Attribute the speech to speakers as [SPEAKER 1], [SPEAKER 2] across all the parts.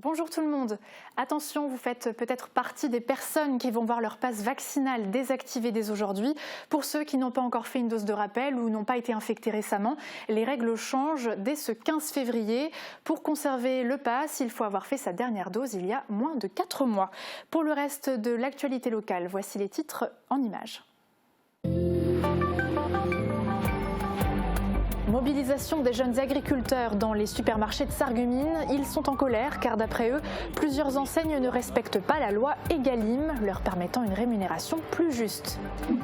[SPEAKER 1] Bonjour tout le monde. Attention, vous faites peut-être partie des personnes qui vont voir leur passe vaccinale désactivée dès aujourd'hui. Pour ceux qui n'ont pas encore fait une dose de rappel ou n'ont pas été infectés récemment, les règles changent dès ce 15 février. Pour conserver le pass, il faut avoir fait sa dernière dose il y a moins de 4 mois. Pour le reste de l'actualité locale, voici les titres en images. Mobilisation des jeunes agriculteurs dans les supermarchés de Sarreguemines. Ils sont en colère car d'après eux, plusieurs enseignes ne respectent pas la loi Egalim, leur permettant une rémunération plus juste.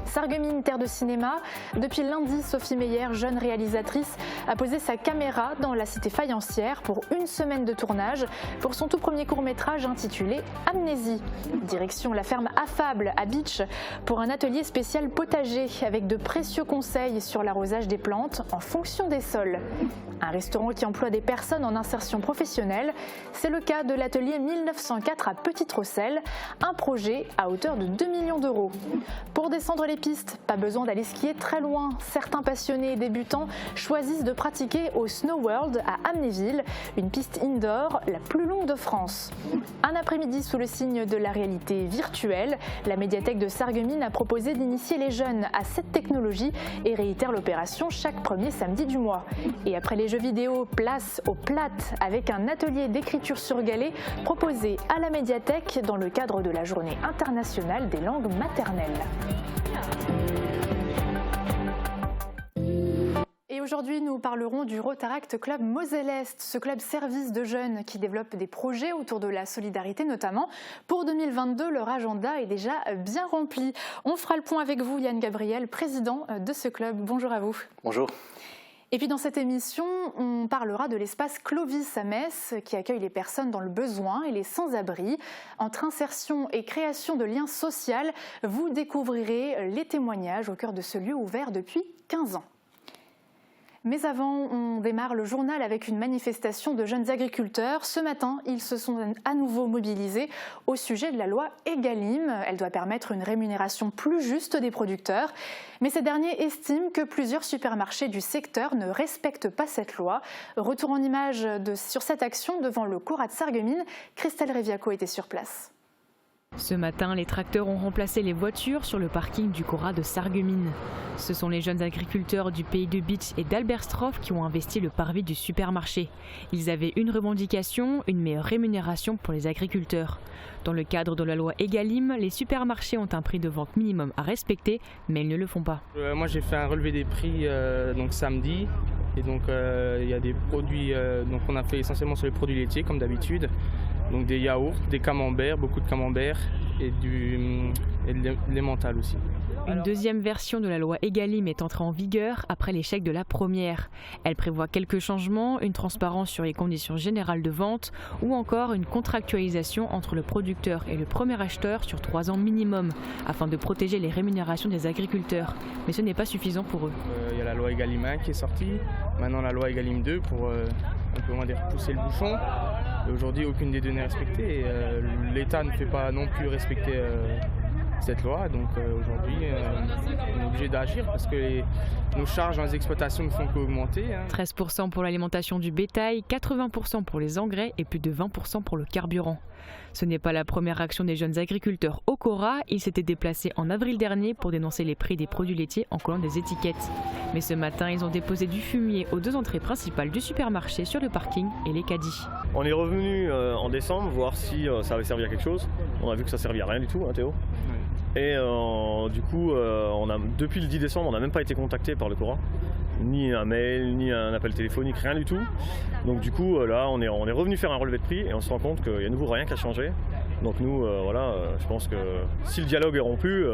[SPEAKER 1] Sarreguemines, terre de cinéma. Depuis lundi, Sophie Meyer, jeune réalisatrice, a posé sa caméra dans la cité faïencière pour une semaine de tournage pour son tout premier court-métrage intitulé Amnésie. Direction la ferme Affable à Bitche pour un atelier spécial potager avec de précieux conseils sur l'arrosage des plantes en fonction des sols. Un restaurant qui emploie des personnes en insertion professionnelle, c'est le cas de l'atelier 1904 à Petite-Rosselle, un projet à hauteur de 2 millions d'euros. Pour descendre les pistes, pas besoin d'aller skier très loin. Certains passionnés et débutants choisissent de pratiquer au Snow World à Amnéville, une piste indoor la plus longue de France. Un après-midi sous le signe de la réalité virtuelle, la médiathèque de Sarreguemines a proposé d'initier les jeunes à cette technologie et réitère l'opération chaque premier samedi du mois. Et après les jeux vidéo, place aux plates avec un atelier d'écriture sur galet proposé à la médiathèque dans le cadre de la Journée internationale des langues maternelles. Et aujourd'hui, nous parlerons du Rotaract Club Moselle-Est, ce club service de jeunes qui développe des projets autour de la solidarité notamment. Pour 2022, leur agenda est déjà bien rempli. On fera le point avec vous, Yann Gabriel, président de ce club. Bonjour à vous.
[SPEAKER 2] Bonjour.
[SPEAKER 1] Et puis dans cette émission, on parlera de l'espace Clovis à Metz qui accueille les personnes dans le besoin et les sans-abri. Entre insertion et création de liens sociaux, vous découvrirez les témoignages au cœur de ce lieu ouvert depuis 15 ans. Mais avant, on démarre le journal avec une manifestation de jeunes agriculteurs. Ce matin, ils se sont à nouveau mobilisés au sujet de la loi Egalim. Elle doit permettre une rémunération plus juste des producteurs. Mais ces derniers estiment que plusieurs supermarchés du secteur ne respectent pas cette loi. Retour en images sur cette action devant le Cora de Sarreguemines. Christelle Reviaco était sur place.
[SPEAKER 3] Ce matin, les tracteurs ont remplacé les voitures sur le parking du Cora de Sarreguemines. Ce sont les jeunes agriculteurs du pays de Bitche et d'Alberstroff qui ont investi le parvis du supermarché. Ils avaient une revendication, une meilleure rémunération pour les agriculteurs. Dans le cadre de la loi Egalim, les supermarchés ont un prix de vente minimum à respecter, mais ils ne le font pas.
[SPEAKER 4] Moi j'ai fait un relevé des prix donc samedi. Et donc il y a des produits, donc on a fait essentiellement sur les produits laitiers comme d'habitude. Donc des yaourts, des camemberts, beaucoup de camemberts et de l'emmental aussi.
[SPEAKER 3] Une deuxième version de la loi Egalim est entrée en vigueur après l'échec de la première. Elle prévoit quelques changements, une transparence sur les conditions générales de vente ou encore une contractualisation entre le producteur et le premier acheteur sur 3 ans minimum afin de protéger les rémunérations des agriculteurs. Mais ce n'est pas suffisant pour eux.
[SPEAKER 4] Il y a la loi Egalim 1 qui est sortie, maintenant la loi Egalim 2 pour un peu moins dire pousser le bouchon. Aujourd'hui, aucune des deux n'est respectée. L'État ne fait pas non plus respecter cette loi. Donc aujourd'hui, on est obligé d'agir parce que nos charges dans les exploitations ne font qu'augmenter.
[SPEAKER 3] 13% pour l'alimentation du bétail, 80% pour les engrais et plus de 20% pour le carburant. Ce n'est pas la première action des jeunes agriculteurs au Cora. Ils s'étaient déplacés en avril dernier pour dénoncer les prix des produits laitiers en collant des étiquettes. Mais ce matin, ils ont déposé du fumier aux 2 entrées principales du supermarché sur le parking et les caddies.
[SPEAKER 5] On est revenu en décembre voir si ça avait servi à quelque chose. On a vu que ça ne servait à rien du tout, hein, Théo. Oui. Et du coup, depuis le 10 décembre, on n'a même pas été contacté par le Cora. Ni un mail, ni un appel téléphonique, rien du tout. Donc du coup, là, on est revenu faire un relevé de prix et on se rend compte qu'il n'y a à nouveau rien qui a changé. Donc nous, je pense que si le dialogue est rompu,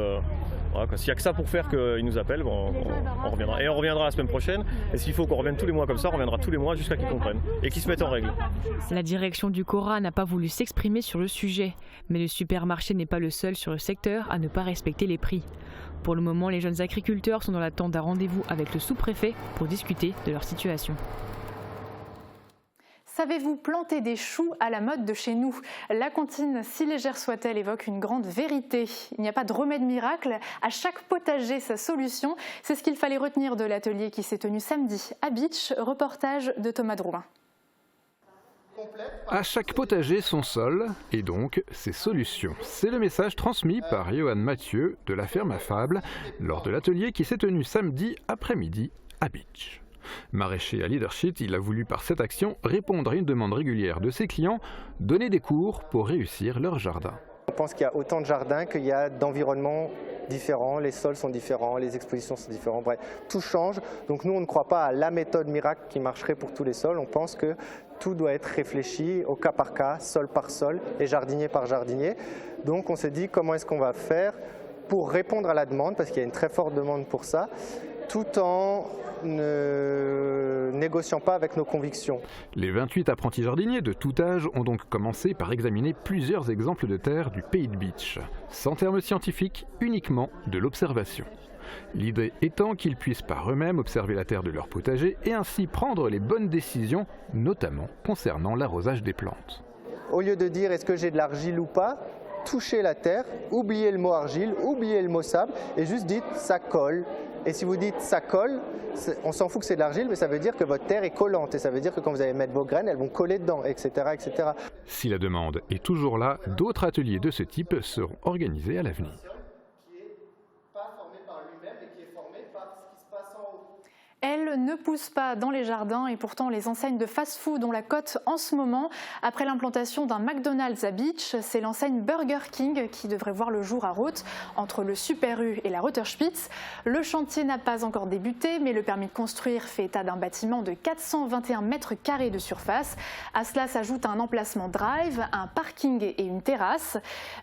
[SPEAKER 5] s'il n'y a que ça pour faire qu'ils nous appellent, on reviendra. Et on reviendra la semaine prochaine. Et s'il faut qu'on revienne tous les mois comme ça, on reviendra tous les mois jusqu'à qu'ils comprennent et qu'ils se mettent en règle.
[SPEAKER 3] La direction du Cora n'a pas voulu s'exprimer sur le sujet. Mais le supermarché n'est pas le seul sur le secteur à ne pas respecter les prix. Pour le moment, les jeunes agriculteurs sont dans l'attente d'un rendez-vous avec le sous-préfet pour discuter de leur situation.
[SPEAKER 1] Savez-vous planter des choux à la mode de chez nous? La comptine, si légère soit-elle, évoque une grande vérité. Il n'y a pas de remède miracle, à chaque potager sa solution. C'est ce qu'il fallait retenir de l'atelier qui s'est tenu samedi à Bitche. Reportage de Thomas Drouin.
[SPEAKER 2] À chaque potager son sol, et donc ses solutions. C'est le message transmis par Johan Mathieu de la ferme à Fables lors de l'atelier qui s'est tenu samedi après-midi à Bitche. Maraîcher à leadership, il a voulu par cette action répondre à une demande régulière de ses clients, donner des cours pour réussir leur jardin.
[SPEAKER 6] On pense qu'il y a autant de jardins qu'il y a d'environnements différents, les sols sont différents, les expositions sont différentes, bref, tout change. Donc nous, on ne croit pas à la méthode miracle qui marcherait pour tous les sols. On pense que tout doit être réfléchi au cas par cas, sol par sol et jardinier par jardinier. Donc on s'est dit comment est-ce qu'on va faire pour répondre à la demande, parce qu'il y a une très forte demande pour ça, tout en ne négociant pas avec nos convictions.
[SPEAKER 2] Les 28 apprentis jardiniers de tout âge ont donc commencé par examiner plusieurs exemples de terre du pays de Bitche, sans termes scientifiques, uniquement de l'observation. L'idée étant qu'ils puissent par eux-mêmes observer la terre de leur potager et ainsi prendre les bonnes décisions, notamment concernant l'arrosage des plantes.
[SPEAKER 6] Au lieu de dire est-ce que j'ai de l'argile ou pas, touchez la terre, oubliez le mot argile, oubliez le mot sable et juste dites ça colle. Et si vous dites ça colle, on s'en fout que c'est de l'argile, mais ça veut dire que votre terre est collante et ça veut dire que quand vous allez mettre vos graines, elles vont coller dedans, etc., etc.
[SPEAKER 2] Si la demande est toujours là, d'autres ateliers de ce type seront organisés à l'avenir.
[SPEAKER 1] Elle ne pousse pas dans les jardins et pourtant les enseignes de fast-food ont la cote en ce moment. Après l'implantation d'un McDonald's à Bitche, c'est l'enseigne Burger King qui devrait voir le jour à Roth, entre le Super U et la Rotterspitz. Le chantier n'a pas encore débuté, mais le permis de construire fait état d'un bâtiment de 421 mètres carrés de surface. À cela s'ajoute un emplacement drive, un parking et une terrasse.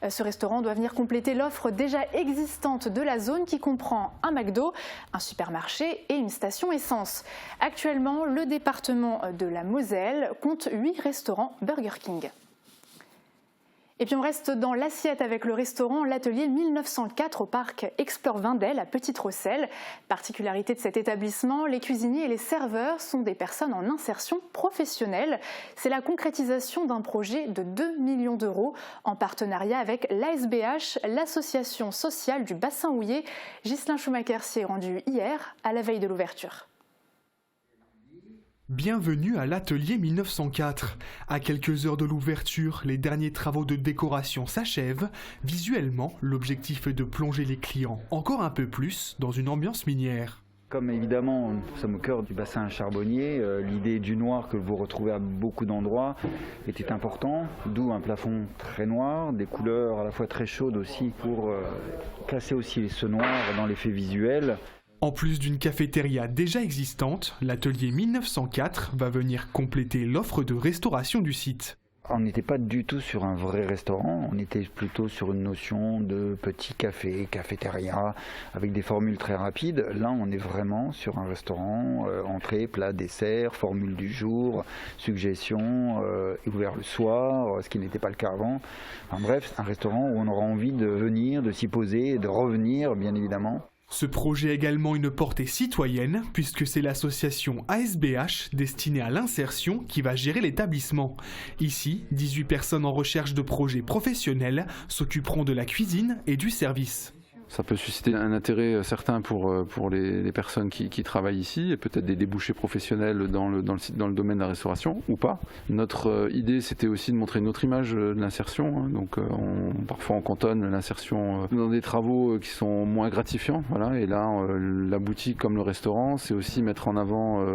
[SPEAKER 1] Ce restaurant doit venir compléter l'offre déjà existante de la zone qui comprend un McDo, un supermarché et une station essence. Actuellement, le département de la Moselle compte 8 restaurants Burger King. Et puis on reste dans l'assiette avec le restaurant L'Atelier 1904 au parc Explore Vindel à Petite-Rosselle. Particularité de cet établissement, les cuisiniers et les serveurs sont des personnes en insertion professionnelle. C'est la concrétisation d'un projet de 2 millions d'euros en partenariat avec l'ASBH, l'association sociale du bassin houiller. Ghislain Schumacher s'y est rendu hier à la veille de l'ouverture.
[SPEAKER 7] Bienvenue à l'Atelier 1904. À quelques heures de l'ouverture, les derniers travaux de décoration s'achèvent. Visuellement, l'objectif est de plonger les clients encore un peu plus dans une ambiance minière.
[SPEAKER 8] Comme évidemment nous sommes au cœur du bassin charbonnier, l'idée du noir que vous retrouvez à beaucoup d'endroits était important, d'où un plafond très noir, des couleurs à la fois très chaudes aussi pour casser aussi ce noir dans l'effet visuel.
[SPEAKER 7] En plus d'une cafétéria déjà existante, l'Atelier 1904 va venir compléter l'offre de restauration du site.
[SPEAKER 8] On n'était pas du tout sur un vrai restaurant, on était plutôt sur une notion de petit café, cafétéria, avec des formules très rapides. Là, on est vraiment sur un restaurant, entrée, plat, dessert, formule du jour, suggestions, ouvert le soir, ce qui n'était pas le cas avant. Enfin, bref, un restaurant où on aura envie de venir, de s'y poser et de revenir, bien évidemment.
[SPEAKER 7] Ce projet a également une portée citoyenne, puisque c'est l'association ASBH destinée à l'insertion qui va gérer l'établissement. Ici, 18 personnes en recherche de projets professionnels s'occuperont de la cuisine et du service.
[SPEAKER 9] Ça peut susciter un intérêt certain pour les personnes qui travaillent ici et peut-être des débouchés professionnels dans le domaine de la restauration ou pas. Notre idée c'était aussi de montrer une autre image de l'insertion. Donc parfois on cantonne l'insertion dans des travaux qui sont moins gratifiants. Voilà. Et là la boutique comme le restaurant c'est aussi mettre en avant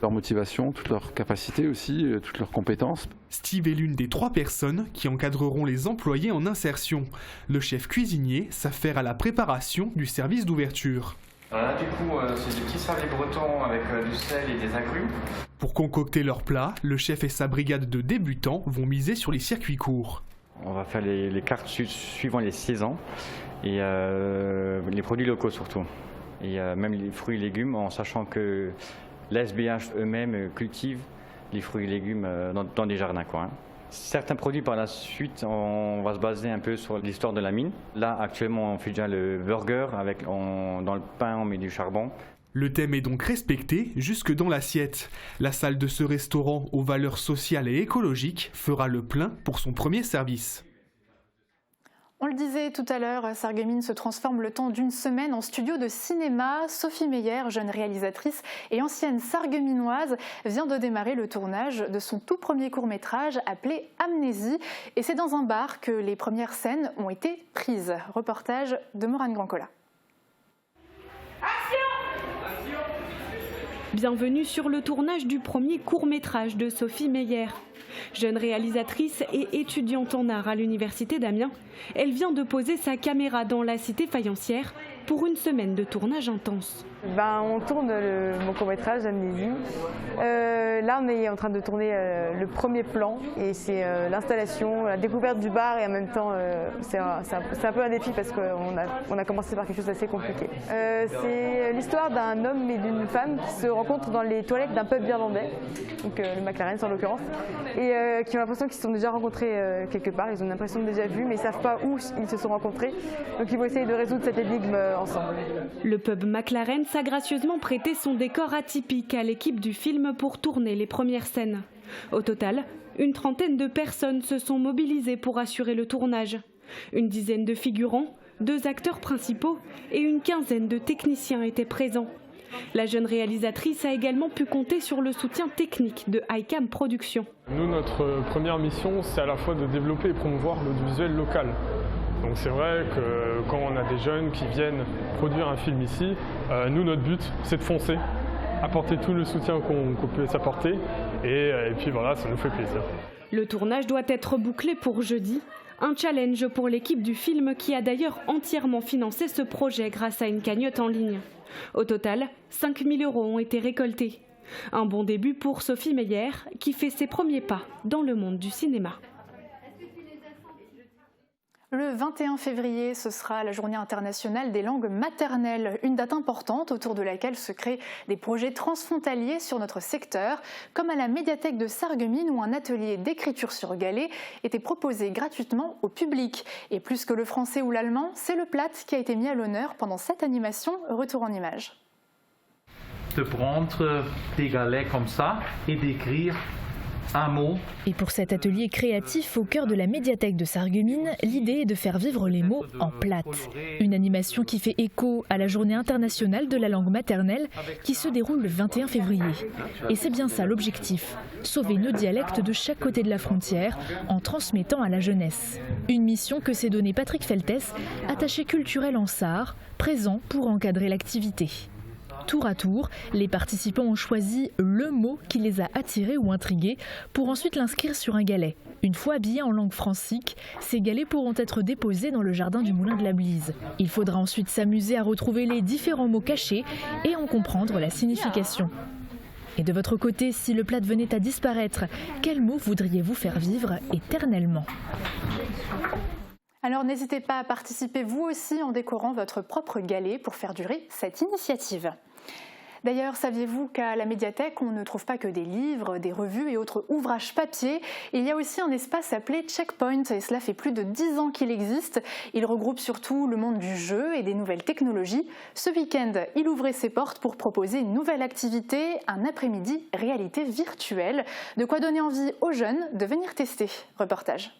[SPEAKER 9] leur motivation, toutes leurs capacités aussi, toutes leurs compétences.
[SPEAKER 7] Steve est l'une des 3 personnes qui encadreront les employés en insertion. Le chef cuisinier s'affaire à la préparation du service d'ouverture.
[SPEAKER 10] Là, du coup, c'est des petits sablés bretons avec du sel et des agrumes.
[SPEAKER 7] Pour concocter leurs plats, le chef et sa brigade de débutants vont miser sur les circuits courts.
[SPEAKER 10] On va faire les cartes suivant les saisons et les produits locaux surtout. Et même les fruits et légumes, en sachant que l'ASBH eux-mêmes cultivent les fruits et légumes dans des jardins, quoi. Certains produits par la suite, on va se baser un peu sur l'histoire de la mine. Là, actuellement, on fait déjà le burger, dans le pain, on met du charbon.
[SPEAKER 7] Le thème est donc respecté jusque dans l'assiette. La salle de ce restaurant aux valeurs sociales et écologiques fera le plein pour son premier service.
[SPEAKER 1] On le disait tout à l'heure, Sarreguemines se transforme le temps d'une semaine en studio de cinéma. Sophie Meyer, jeune réalisatrice et ancienne sarregueminoise, vient de démarrer le tournage de son tout premier court-métrage appelé Amnésie. Et c'est dans un bar que les premières scènes ont été prises. Reportage de Morane Grancola.
[SPEAKER 11] Bienvenue sur le tournage du premier court-métrage de Sophie Meyer. Jeune réalisatrice et étudiante en art à l'université d'Amiens, elle vient de poser sa caméra dans la cité faïencière pour une semaine de tournage intense.
[SPEAKER 12] On tourne mon court-métrage Amnésie. Là, on est en train de tourner le premier plan et c'est l'installation, la découverte du bar et en même temps, c'est un peu un défi parce qu'on a commencé par quelque chose d'assez compliqué. C'est l'histoire d'un homme et d'une femme qui se rencontrent dans les toilettes d'un pub irlandais, donc le McLaren en l'occurrence, et qui ont l'impression qu'ils se sont déjà rencontrés quelque part. Ils ont l'impression de déjà vu, mais ils ne savent pas où ils se sont rencontrés. Donc ils vont essayer de résoudre cette énigme ensemble.
[SPEAKER 11] Le pub McLaren a gracieusement prêté son décor atypique à l'équipe du film pour tourner les premières scènes. Au total, une trentaine de personnes se sont mobilisées pour assurer le tournage. Une dizaine de figurants, 2 acteurs principaux et une quinzaine de techniciens étaient présents. La jeune réalisatrice a également pu compter sur le soutien technique de iCam Productions.
[SPEAKER 13] Nous, notre première mission, c'est à la fois de développer et promouvoir l'audiovisuel local. Donc c'est vrai que quand on a des jeunes qui viennent produire un film ici, nous notre but c'est de foncer, apporter tout le soutien qu'on peut s'apporter et puis voilà, ça nous fait plaisir.
[SPEAKER 11] Le tournage doit être bouclé pour jeudi, un challenge pour l'équipe du film qui a d'ailleurs entièrement financé ce projet grâce à une cagnotte en ligne. Au total, 5 000 € ont été récoltés. Un bon début pour Sophie Meyer qui fait ses premiers pas dans le monde du cinéma.
[SPEAKER 1] Le 21 février, ce sera la journée internationale des langues maternelles, une date importante autour de laquelle se créent des projets transfrontaliers sur notre secteur, comme à la médiathèque de Sarreguemines où un atelier d'écriture sur galet était proposé gratuitement au public. Et plus que le français ou l'allemand, c'est le platt qui a été mis à l'honneur pendant cette animation. Retour en images.
[SPEAKER 14] De prendre des galets comme ça et d'écrire un mot.
[SPEAKER 15] Et pour cet atelier créatif au cœur de la médiathèque de Sarreguemines, l'idée est de faire vivre les mots en platt. Une animation qui fait écho à la journée internationale de la langue maternelle qui se déroule le 21 février. Et c'est bien ça l'objectif, sauver nos dialectes de chaque côté de la frontière en transmettant à la jeunesse. Une mission que s'est donnée Patrick Feltès, attaché culturel en Sarre, présent pour encadrer l'activité. Tour à tour, les participants ont choisi le mot qui les a attirés ou intrigués pour ensuite l'inscrire sur un galet. Une fois habillés en langue francique, ces galets pourront être déposés dans le jardin du Moulin de la Blise. Il faudra ensuite s'amuser à retrouver les différents mots cachés et en comprendre la signification. Et de votre côté, si le platt venait à disparaître, quel mot voudriez-vous faire vivre éternellement ?
[SPEAKER 1] Alors n'hésitez pas à participer vous aussi en décorant votre propre galet pour faire durer cette initiative. D'ailleurs, saviez-vous qu'à la médiathèque, on ne trouve pas que des livres, des revues et autres ouvrages papier. Il y a aussi un espace appelé Checkpoint et cela fait plus de 10 ans qu'il existe. Il regroupe surtout le monde du jeu et des nouvelles technologies. Ce week-end, il ouvrait ses portes pour proposer une nouvelle activité, un après-midi réalité virtuelle. De quoi donner envie aux jeunes de venir tester. Reportage.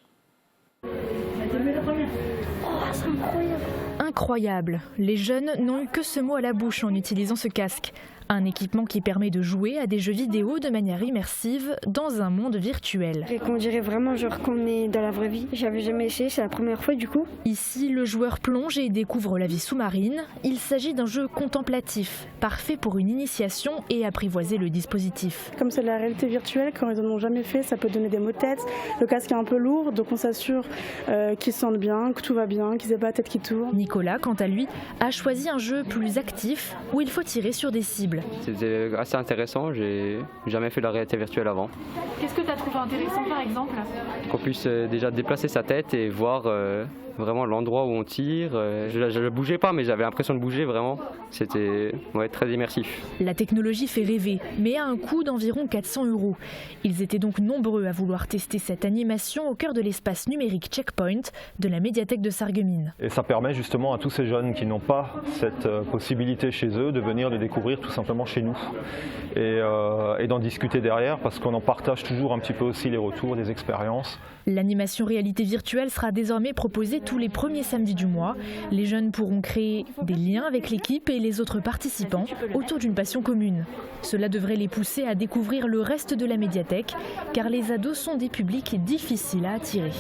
[SPEAKER 15] Incroyable. Les jeunes n'ont eu que ce mot à la bouche en utilisant ce casque. Un équipement qui permet de jouer à des jeux vidéo de manière immersive dans un monde virtuel.
[SPEAKER 16] On dirait vraiment genre qu'on est dans la vraie vie. J'avais jamais essayé, c'est la première fois du coup.
[SPEAKER 15] Ici, le joueur plonge et découvre la vie sous-marine. Il s'agit d'un jeu contemplatif, parfait pour une initiation et apprivoiser le dispositif.
[SPEAKER 17] Comme c'est la réalité virtuelle, quand ils n'en ont jamais fait, ça peut donner des maux de tête. Le casque est un peu lourd, donc on s'assure qu'ils se sentent bien, que tout va bien, qu'ils n'aient pas la tête qui tourne.
[SPEAKER 15] Nicolas, quant à lui, a choisi un jeu plus actif où il faut tirer sur des cibles.
[SPEAKER 18] C'était assez intéressant, j'ai jamais fait de la réalité virtuelle avant.
[SPEAKER 1] Qu'est-ce que tu as trouvé intéressant par exemple ?
[SPEAKER 18] Qu'on puisse déjà déplacer sa tête et voir vraiment l'endroit où on tire. Je ne bougeais pas mais j'avais l'impression de bouger vraiment. C'était très immersif.
[SPEAKER 15] La technologie fait rêver, mais à un coût d'environ 400 €. Ils étaient donc nombreux à vouloir tester cette animation au cœur de l'espace numérique Checkpoint de la médiathèque de Sarreguemines.
[SPEAKER 19] Et ça permet justement à tous ces jeunes qui n'ont pas cette possibilité chez eux de venir le découvrir tout simplement. simplement chez nous et d'en discuter derrière parce qu'on en partage toujours un petit peu aussi les retours, des expériences.
[SPEAKER 15] L'animation réalité virtuelle sera désormais proposée tous les premiers samedis du mois. Les jeunes pourront créer des liens avec l'équipe et les autres participants autour d'une passion commune. Cela devrait les pousser à découvrir le reste de la médiathèque, car les ados sont des publics difficiles à attirer.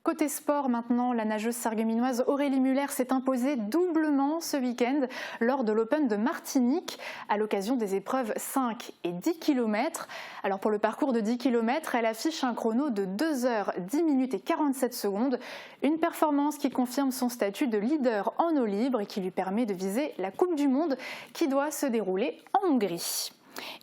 [SPEAKER 1] Côté sport maintenant, la nageuse sarregueminoise Aurélie Muller s'est imposée doublement ce week-end lors de l'Open de Martinique à l'occasion des épreuves 5 et 10 km. Alors pour le parcours de 10 km, elle affiche un chrono de 2 heures 10 minutes et 47 secondes. Une performance qui confirme son statut de leader en eau libre et qui lui permet de viser la Coupe du Monde qui doit se dérouler en Hongrie.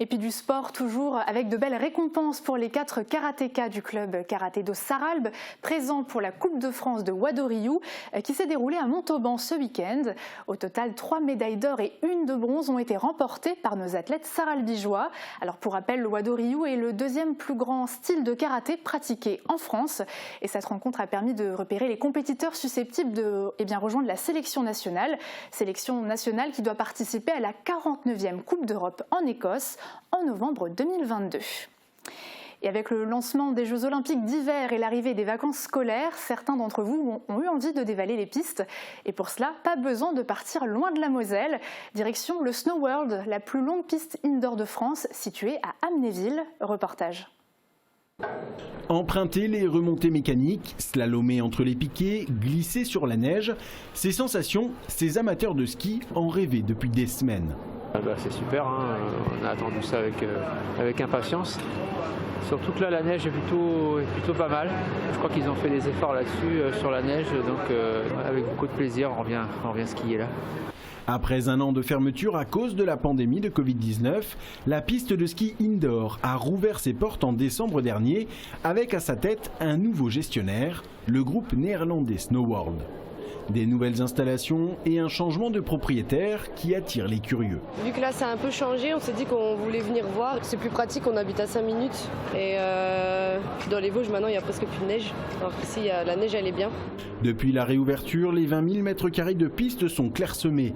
[SPEAKER 1] Et puis du sport toujours avec de belles récompenses pour les 4 karatékas du club Karaté-Do Sarralbe, présents pour la Coupe de France de Wadoryu qui s'est déroulée à Montauban ce week-end. Au total, 3 médailles d'or et 1 de bronze ont été remportées par nos athlètes sarralbigeois. Alors pour rappel, le Wadoryu est le 2e plus grand style de karaté pratiqué en France et cette rencontre a permis de repérer les compétiteurs susceptibles de rejoindre la sélection nationale qui doit participer à la 49e Coupe d'Europe en Écosse en novembre 2022. Et avec le lancement des Jeux Olympiques d'hiver et l'arrivée des vacances scolaires, certains d'entre vous ont eu envie de dévaler les pistes. Et pour cela, pas besoin de partir loin de la Moselle. Direction le Snow World, la plus longue piste indoor de France, située à Amnéville. Reportage.
[SPEAKER 20] Emprunter les remontées mécaniques, slalomer entre les piquets, glisser sur la neige, ces sensations, ces amateurs de ski en rêvaient depuis des semaines.
[SPEAKER 21] C'est super, hein. On a attendu ça avec impatience. Surtout que là la neige est plutôt pas mal. Je crois qu'ils ont fait des efforts là-dessus sur la neige, donc avec beaucoup de plaisir on revient skier là.
[SPEAKER 20] Après un an de fermeture à cause de la pandémie de Covid-19, la piste de ski indoor a rouvert ses portes en décembre dernier avec à sa tête un nouveau gestionnaire, le groupe néerlandais Snow World. Des nouvelles installations et un changement de propriétaire qui attire les curieux.
[SPEAKER 22] Vu que là ça a un peu changé, on s'est dit qu'on voulait venir voir. C'est plus pratique, on habite à 5 minutes et dans les Vosges maintenant il n'y a presque plus de neige. Alors qu'ici la neige elle est bien.
[SPEAKER 20] Depuis la réouverture, les 20 000 m² de pistes sont clairsemés.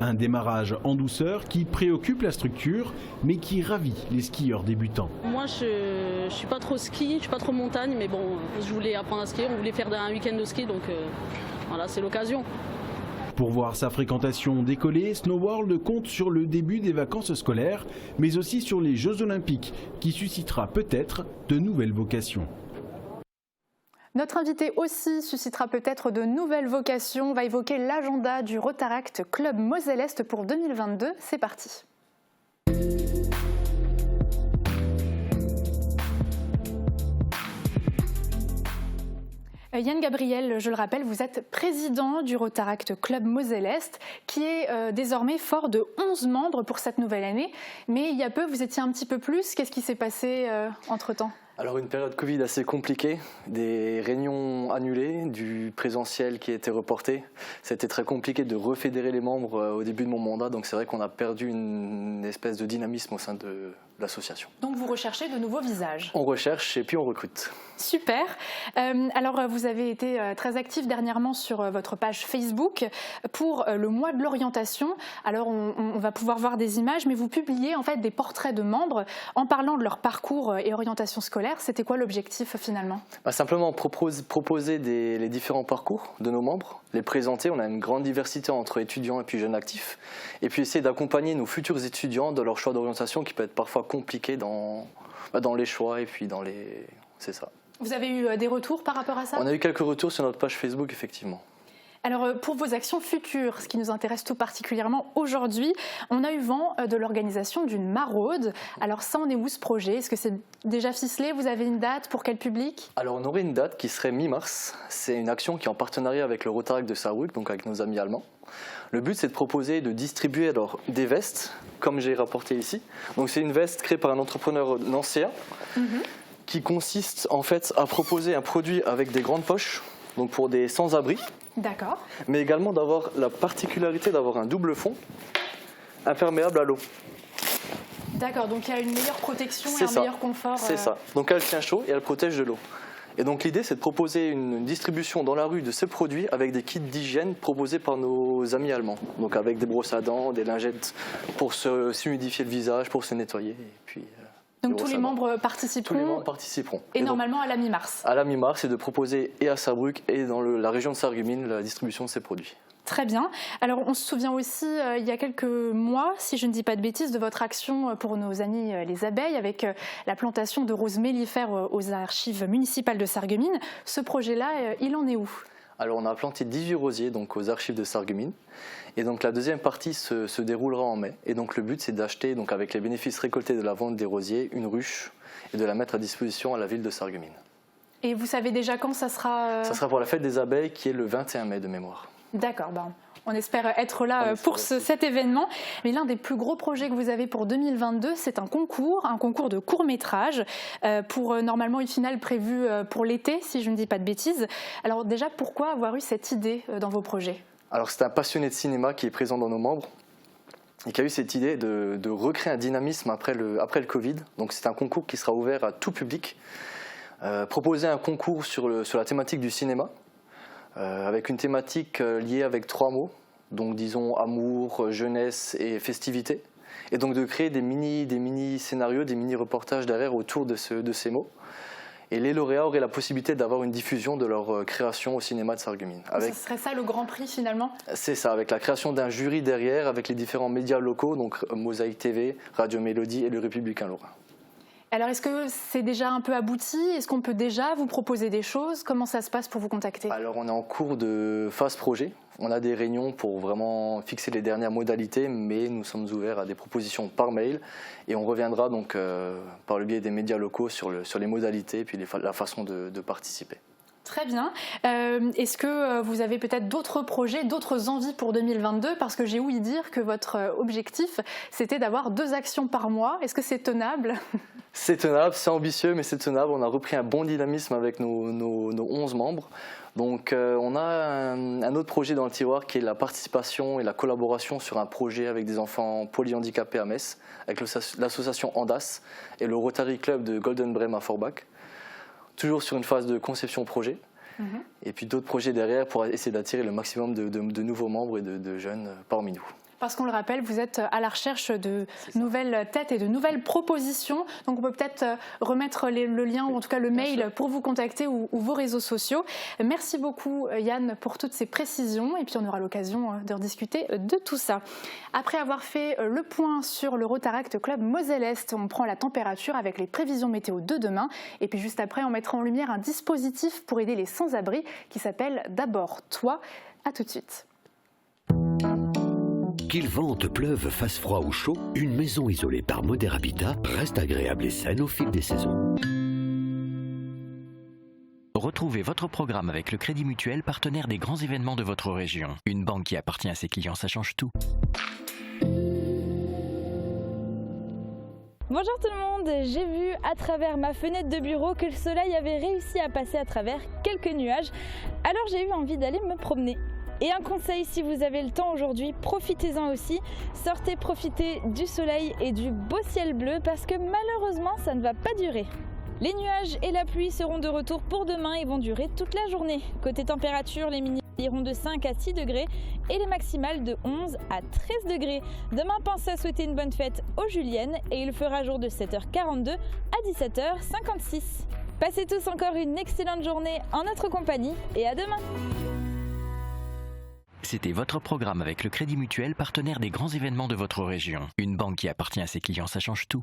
[SPEAKER 20] Un démarrage en douceur qui préoccupe la structure mais qui ravit les skieurs débutants.
[SPEAKER 23] Moi je suis pas trop ski, je suis pas trop montagne, mais bon je voulais apprendre à skier, on voulait faire un week-end de ski donc voilà, c'est l'occasion.
[SPEAKER 20] Pour voir sa fréquentation décoller, Snow World compte sur le début des vacances scolaires, mais aussi sur les Jeux Olympiques, qui suscitera peut-être de nouvelles vocations.
[SPEAKER 1] Notre invité aussi suscitera peut-être de nouvelles vocations. On va évoquer l'agenda du Rotaract Club Moselle-Est pour 2022. C'est parti. Yann Gabriel, je le rappelle, vous êtes président du Rotaract Club Moselle-Est qui est désormais fort de 11 membres pour cette nouvelle année. Mais il y a peu, vous étiez un petit peu plus. Qu'est-ce qui s'est passé entre-temps ?
[SPEAKER 24] Alors une période Covid assez compliquée, des réunions annulées, du présentiel qui a été reporté. C'était très compliqué de refédérer les membres au début de mon mandat, donc c'est vrai qu'on a perdu une espèce de dynamisme au sein de l'association.
[SPEAKER 1] Donc vous recherchez de nouveaux visages ?
[SPEAKER 24] On recherche et puis on recrute.
[SPEAKER 1] Super. Alors vous avez été très actif dernièrement sur votre page Facebook pour le mois de l'orientation. Alors on va pouvoir voir des images, mais vous publiez en fait des portraits de membres en parlant de leur parcours et orientation scolaire. C'était quoi l'objectif finalement ?
[SPEAKER 24] Simplement proposer les différents parcours de nos membres, les présenter. On a une grande diversité entre étudiants et puis jeunes actifs. Et puis essayer d'accompagner nos futurs étudiants dans leur choix d'orientation qui peut être parfois compliqué dans les choix et puis dans les... C'est ça.
[SPEAKER 1] Vous avez eu des retours par rapport à ça ?
[SPEAKER 24] On a eu quelques retours sur notre page Facebook, effectivement.
[SPEAKER 1] Alors pour vos actions futures, ce qui nous intéresse tout particulièrement aujourd'hui, on a eu vent de l'organisation d'une maraude. Alors ça, on est où ce projet ? Est-ce que c'est déjà ficelé ? Vous avez une date pour quel public ?
[SPEAKER 24] Alors on aurait une date qui serait mi-mars. C'est une action qui est en partenariat avec le Rotaract de Saarbrück, donc avec nos amis allemands. Le but, c'est de proposer de distribuer alors des vestes, comme j'ai rapporté ici. Donc c'est une veste créée par un entrepreneur nancéen qui consiste en fait à proposer un produit avec des grandes poches, donc pour des sans-abri.
[SPEAKER 1] D'accord.
[SPEAKER 24] Mais également d'avoir la particularité d'avoir un double fond imperméable à l'eau.
[SPEAKER 1] D'accord, donc il y a une meilleure protection et un meilleur confort.
[SPEAKER 24] C'est ça. Donc elle tient chaud et elle protège de l'eau. Et donc l'idée, c'est de proposer une distribution dans la rue de ces produits avec des kits d'hygiène proposés par nos amis allemands. Donc avec des brosses à dents, des lingettes pour s'humidifier le visage, pour se nettoyer. Et puis,
[SPEAKER 1] donc tous les membres participeront.
[SPEAKER 24] Tous les membres participeront.
[SPEAKER 1] Et normalement à la mi-mars.
[SPEAKER 24] À la mi-mars, c'est de proposer et à Saarbrück et dans la région de Sarreguemines la distribution de ces produits.
[SPEAKER 1] Très bien. Alors on se souvient aussi, il y a quelques mois, si je ne dis pas de bêtises, de votre action pour nos amis les abeilles avec la plantation de roses mellifères aux archives municipales de Sarreguemines. Ce projet-là, il en est où ?
[SPEAKER 24] Alors on a planté 18 rosiers donc, aux archives de Sarreguemines. Et donc la deuxième partie se déroulera en mai. Et donc le but, c'est d'acheter, donc, avec les bénéfices récoltés de la vente des rosiers, une ruche et de la mettre à disposition à la ville de Sarreguemines.
[SPEAKER 1] Et vous savez déjà quand ça sera
[SPEAKER 24] Ça sera pour la fête des abeilles qui est le 21 mai de mémoire.
[SPEAKER 1] D'accord, on espère être là pour cet événement. Mais l'un des plus gros projets que vous avez pour 2022, c'est un concours de court-métrage pour normalement une finale prévue pour l'été, si je ne dis pas de bêtises. Alors déjà, pourquoi avoir eu cette idée dans vos projets ?
[SPEAKER 24] Alors c'est un passionné de cinéma qui est présent dans nos membres et qui a eu cette idée de recréer un dynamisme après le Covid. Donc c'est un concours qui sera ouvert à tout public. Proposer un concours sur la thématique du cinéma. Avec une thématique liée avec 3 mots, donc disons amour, jeunesse et festivité, et donc de créer des mini scénarios, des mini reportages derrière autour de ces mots. Et les lauréats auraient la possibilité d'avoir une diffusion de leur création au cinéma de Sarreguemines.
[SPEAKER 1] Ce serait ça le grand prix finalement ?
[SPEAKER 24] C'est ça, avec la création d'un jury derrière, avec les différents médias locaux, donc Mosaïque TV, Radio Mélodie et le Républicain Lorrain.
[SPEAKER 1] Alors, est-ce que c'est déjà un peu abouti ? Est-ce qu'on peut déjà vous proposer des choses ? Comment ça se passe pour vous contacter ?
[SPEAKER 24] Alors, on est en cours de phase projet. On a des réunions pour vraiment fixer les dernières modalités, mais nous sommes ouverts à des propositions par mail. Et on reviendra donc par le biais des médias locaux sur les modalités et puis la façon de participer.
[SPEAKER 1] Très bien. Est-ce que vous avez peut-être d'autres projets, d'autres envies pour 2022 ? Parce que j'ai ouï dire que votre objectif, c'était d'avoir 2 actions par mois. Est-ce que c'est tenable ?
[SPEAKER 24] C'est tenable, c'est ambitieux, mais c'est tenable. On a repris un bon dynamisme avec nos 11 membres. Donc on a un autre projet dans le tiroir qui est la participation et la collaboration sur un projet avec des enfants polyhandicapés à Metz, avec l'association Andas et le Rotary Club de Golden Bream à Forbach. Toujours sur une phase de conception projet, et puis d'autres projets derrière pour essayer d'attirer le maximum de nouveaux membres et de jeunes parmi nous.
[SPEAKER 1] Parce qu'on le rappelle, vous êtes à la recherche de nouvelles têtes et de nouvelles propositions. Donc on peut peut-être remettre le lien ou en tout cas le mail pour vous contacter ou vos réseaux sociaux. Merci beaucoup Yann pour toutes ces précisions et puis on aura l'occasion de rediscuter de tout ça. Après avoir fait le point sur le Rotaract Club Moselle-Est, on prend la température avec les prévisions météo de demain. Et puis juste après, on mettra en lumière un dispositif pour aider les sans-abri qui s'appelle D'abord Toi. À tout de suite.
[SPEAKER 3] Qu'il vente, pleuve, fasse froid ou chaud, une maison isolée par Moder Habitat reste agréable et saine au fil des saisons.
[SPEAKER 4] Retrouvez votre programme avec le Crédit Mutuel, partenaire des grands événements de votre région. Une banque qui appartient à ses clients, ça change tout.
[SPEAKER 5] Bonjour tout le monde, j'ai vu à travers ma fenêtre de bureau que le soleil avait réussi à passer à travers quelques nuages, alors j'ai eu envie d'aller me promener. Et un conseil, si vous avez le temps aujourd'hui, profitez-en aussi. Sortez profiter du soleil et du beau ciel bleu parce que malheureusement, ça ne va pas durer. Les nuages et la pluie seront de retour pour demain et vont durer toute la journée. Côté température, les minimales iront de 5 à 6 degrés et les maximales de 11 à 13 degrés. Demain, pensez à souhaiter une bonne fête aux Juliennes et il fera jour de 7h42 à 17h56. Passez tous encore une excellente journée en notre compagnie et à demain.
[SPEAKER 4] C'était votre programme avec le Crédit Mutuel, partenaire des grands événements de votre région. Une banque qui appartient à ses clients, ça change tout.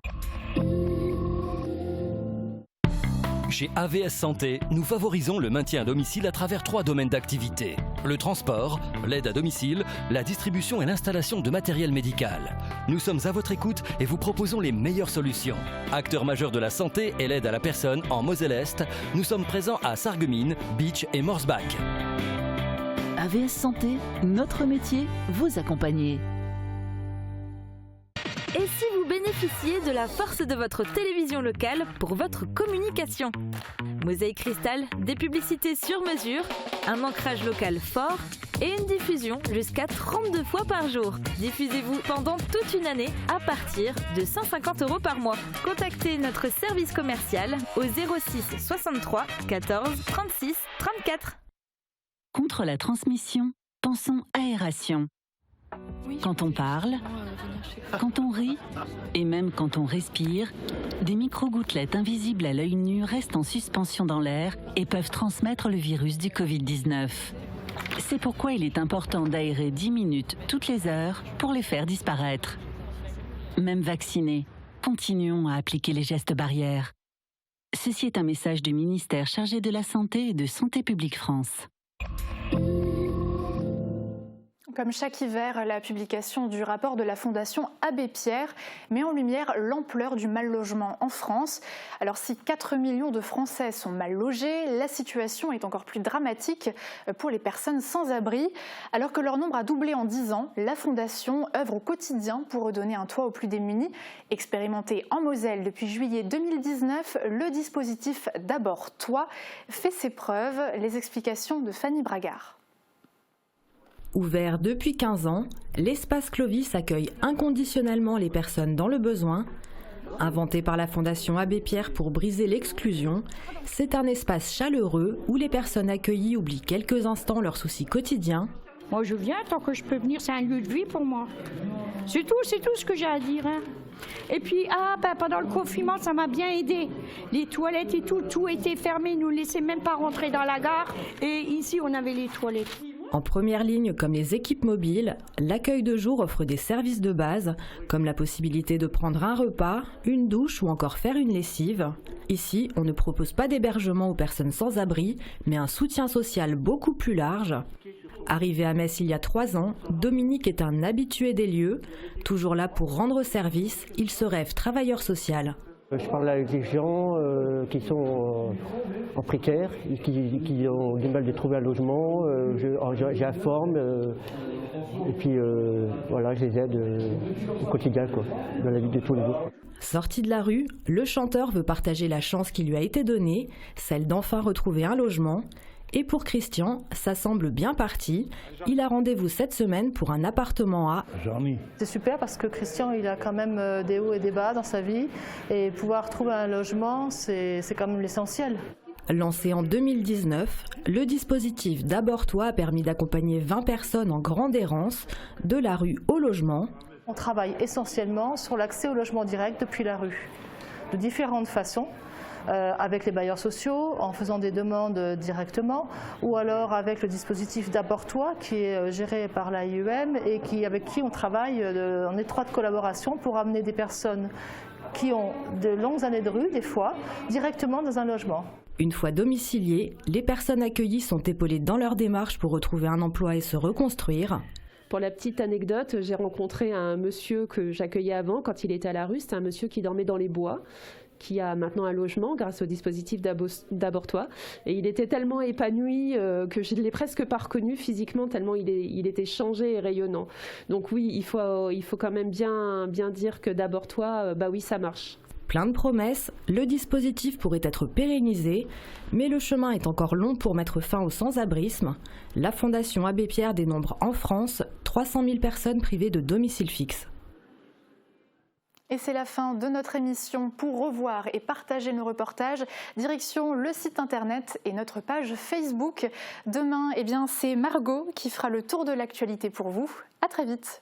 [SPEAKER 6] Chez AVS Santé, nous favorisons le maintien à domicile à travers 3 domaines d'activité. Le transport, l'aide à domicile, la distribution et l'installation de matériel médical. Nous sommes à votre écoute et vous proposons les meilleures solutions. Acteurs majeurs de la santé et l'aide à la personne en Moselle-Est, nous sommes présents à Sarreguemines, Beach et Morsbach.
[SPEAKER 25] AVS Santé, notre métier, vous accompagner.
[SPEAKER 5] Et si vous bénéficiez de la force de votre télévision locale pour votre communication ? Mosaïque Cristal, des publicités sur mesure, un ancrage local fort
[SPEAKER 2] et une diffusion jusqu'à 32 fois par jour. Diffusez-vous pendant toute une année à partir de 150 € par mois. Contactez notre service commercial au 06 63 14 36 34.
[SPEAKER 25] Contre la transmission, pensons aération. Quand on parle, quand on rit et même quand on respire, des micro-gouttelettes invisibles à l'œil nu restent en suspension dans l'air et peuvent transmettre le virus du Covid-19. C'est pourquoi il est important d'aérer 10 minutes toutes les heures pour les faire disparaître. Même vaccinés, continuons à appliquer les gestes barrières. Ceci est un message du ministère chargé de la Santé et de Santé publique France.
[SPEAKER 1] Comme chaque hiver, la publication du rapport de la Fondation Abbé Pierre met en lumière l'ampleur du mal-logement en France. Alors si 4 millions de Français sont mal logés, la situation est encore plus dramatique pour les personnes sans abri. Alors que leur nombre a doublé en 10 ans, la Fondation œuvre au quotidien pour redonner un toit aux plus démunis. Expérimenté en Moselle depuis juillet 2019, le dispositif D'abord Toi fait ses preuves. Les explications de Fanny Bragard.
[SPEAKER 7] Ouvert depuis 15 ans, l'espace Clovis accueille inconditionnellement les personnes dans le besoin. Inventé par la Fondation Abbé Pierre pour briser l'exclusion, c'est un espace chaleureux où les personnes accueillies oublient quelques instants leurs soucis quotidiens.
[SPEAKER 8] Moi je viens tant que je peux venir, c'est un lieu de vie pour moi. C'est tout ce que j'ai à dire. Hein. Et puis pendant le confinement ça m'a bien aidé. Les toilettes et tout était fermé, ils ne nous laissaient même pas rentrer dans la gare. Et ici on avait les toilettes.
[SPEAKER 7] En première ligne, comme les équipes mobiles, l'accueil de jour offre des services de base, comme la possibilité de prendre un repas, une douche ou encore faire une lessive. Ici, on ne propose pas d'hébergement aux personnes sans abri, mais un soutien social beaucoup plus large. Arrivé à Metz il y a 3 ans, Dominique est un habitué des lieux. Toujours là pour rendre service, il se rêve travailleur social.
[SPEAKER 9] Je parle avec des gens qui sont en précaire, qui ont du mal de trouver un logement, j'informe et puis voilà, je les aide au quotidien, quoi, dans la vie de tous les jours.
[SPEAKER 7] Sorti de la rue, le chanteur veut partager la chance qui lui a été donnée, celle d'enfin retrouver un logement. Et pour Christian, ça semble bien parti. Il a rendez-vous cette semaine pour un appartement à...
[SPEAKER 10] C'est super parce que Christian, il a quand même des hauts et des bas dans sa vie. Et pouvoir trouver un logement, c'est quand même l'essentiel.
[SPEAKER 7] Lancé en 2019, le dispositif D'abord Toi a permis d'accompagner 20 personnes en grande errance, de la rue au logement.
[SPEAKER 10] On travaille essentiellement sur l'accès au logement direct depuis la rue, de différentes façons. Avec les bailleurs sociaux, en faisant des demandes directement, ou alors avec le dispositif D'abord Toi qui est géré par l'AIEM et avec qui on travaille en étroite collaboration pour amener des personnes qui ont de longues années de rue, des fois, directement dans un logement.
[SPEAKER 7] Une fois domiciliées, les personnes accueillies sont épaulées dans leur démarche pour retrouver un emploi et se reconstruire.
[SPEAKER 26] Pour la petite anecdote, j'ai rencontré un monsieur que j'accueillais avant quand il était à la rue. C'était un monsieur qui dormait dans les bois, qui a maintenant un logement grâce au dispositif D'abord Toi. Et il était tellement épanoui que je ne l'ai presque pas reconnu physiquement, tellement il était changé et rayonnant. Donc oui, il faut quand même bien dire que D'abord Toi, oui, ça marche.
[SPEAKER 7] Plein de promesses, le dispositif pourrait être pérennisé, mais le chemin est encore long pour mettre fin au sans-abrisme. La Fondation Abbé Pierre dénombre en France 300 000 personnes privées de domicile fixe.
[SPEAKER 1] Et c'est la fin de notre émission. Pour revoir et partager nos reportages, direction le site internet et notre page Facebook. Demain, c'est Margot qui fera le tour de l'actualité pour vous. À très vite.